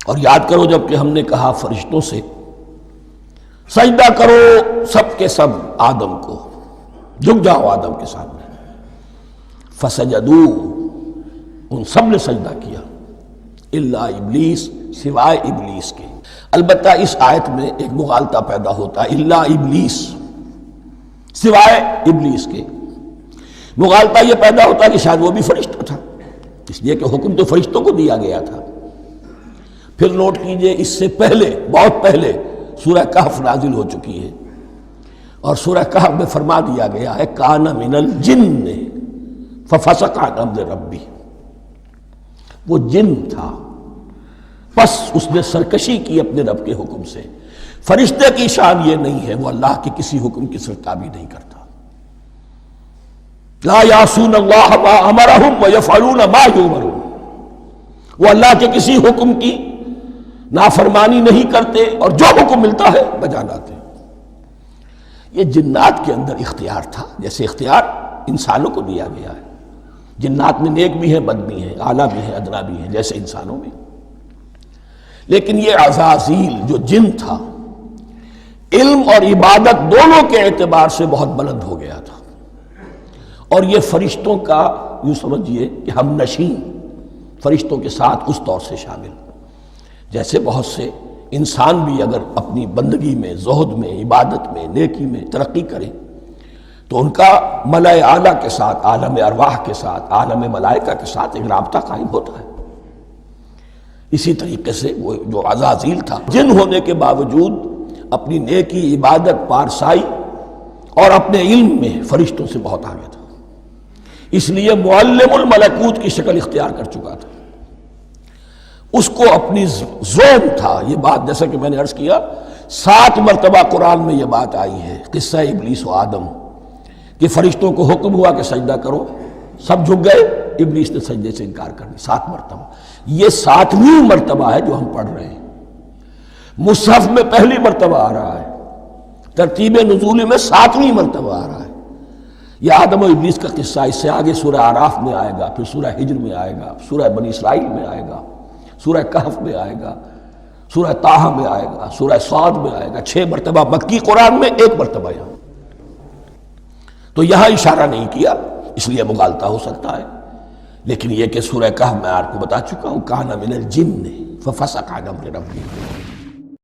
اور یاد کرو جب کہ ہم نے کہا فرشتوں سے سجدہ کرو سب کے سب آدم کو، جھک جاؤ آدم کے سامنے، فسجدو، ان سب نے سجدہ کیا، الا ابلیس، سوائے ابلیس کے۔ البتہ اس آیت میں ایک مغالطہ پیدا ہوتا ہے، الا ابلیس، سوائے ابلیس کے۔ مغالطہ یہ پیدا ہوتا ہے کہ شاید وہ بھی فرشتہ تھا، اس لیے کہ حکم تو فرشتوں کو دیا گیا تھا۔ پھر نوٹ کیجئے اس سے پہلے، بہت پہلے سورہ کہف نازل ہو چکی ہے، اور سورہ کہف میں فرما دیا گیا ہے کان من الجن ففسق عن امر ربی، وہ جن تھا پس اس نے سرکشی کی اپنے رب کے حکم سے۔ فرشتے کی شان یہ نہیں ہے، وہ اللہ کے کسی حکم کی سرتابی نہیں کرتا۔ لا یعصون اللہ ما امرہم ویفعلون ما یؤمرون، وہ اللہ کے کسی حکم کی نافرمانی نہیں کرتے اور جو حکم ملتا ہے بجا لاتے۔ یہ جنات کے اندر اختیار تھا، جیسے اختیار انسانوں کو دیا گیا ہے۔ جنات میں نیک بھی ہیں، بد بھی ہیں، اعلیٰ بھی ہیں، ادنا بھی ہیں، جیسے انسانوں میں۔ لیکن یہ عزازیل جو جن تھا، علم اور عبادت دونوں کے اعتبار سے بہت بلند ہو گیا تھا، اور یہ فرشتوں کا یوں سمجھیے کہ ہم نشین، فرشتوں کے ساتھ اس طور سے شامل، جیسے بہت سے انسان بھی اگر اپنی بندگی میں، زہد میں، عبادت میں، نیکی میں ترقی کریں تو ان کا ملائے اعلیٰ کے ساتھ، عالم ارواح کے ساتھ، عالم ملائکہ کے ساتھ ایک رابطہ قائم ہوتا ہے۔ اسی طریقے سے وہ جو عزازیل تھا، جن ہونے کے باوجود اپنی نیکی، عبادت، پارسائی اور اپنے علم میں فرشتوں سے بہت آگے تھا، اس لیے معلم الملکوت کی شکل اختیار کر چکا تھا۔ اس کو اپنی ذوق تھا، یہ بات جیسا کہ میں نے عرض کیا 7 مرتبہ قرآن میں یہ بات آئی ہے، قصہ ابلیس و آدم، کہ فرشتوں کو حکم ہوا کہ سجدہ کرو، سب جھک گئے، ابلیس نے سجدے سے انکار کر دی 7 مرتبہ۔ یہ 7ویں مرتبہ ہے جو ہم پڑھ رہے ہیں، مصحف میں پہلی مرتبہ آ رہا ہے، ترتیب نزول میں 7ویں مرتبہ آ رہا ہے۔ یہ آدم و ابلیس کا قصہ اس سے آگے سورہ اعراف میں آئے گا، پھر سورہ ہجر میں آئے گا، سورہ بنی اسرائیل میں آئے گا، سورہ کہف میں آئے گا، سورہ طٰہٰ میں آئے گا، سورہ صاد میں آئے گا، 6 مرتبہ مکی قرآن میں، 1 مرتبہ یہاں۔ تو یہاں اشارہ نہیں کیا، اس لیے مغالطہ ہو سکتا ہے، لیکن یہ کہ سورہ کہف میں آپ کو بتا چکا ہوں کان من الجن ففسق عن امر ربہ۔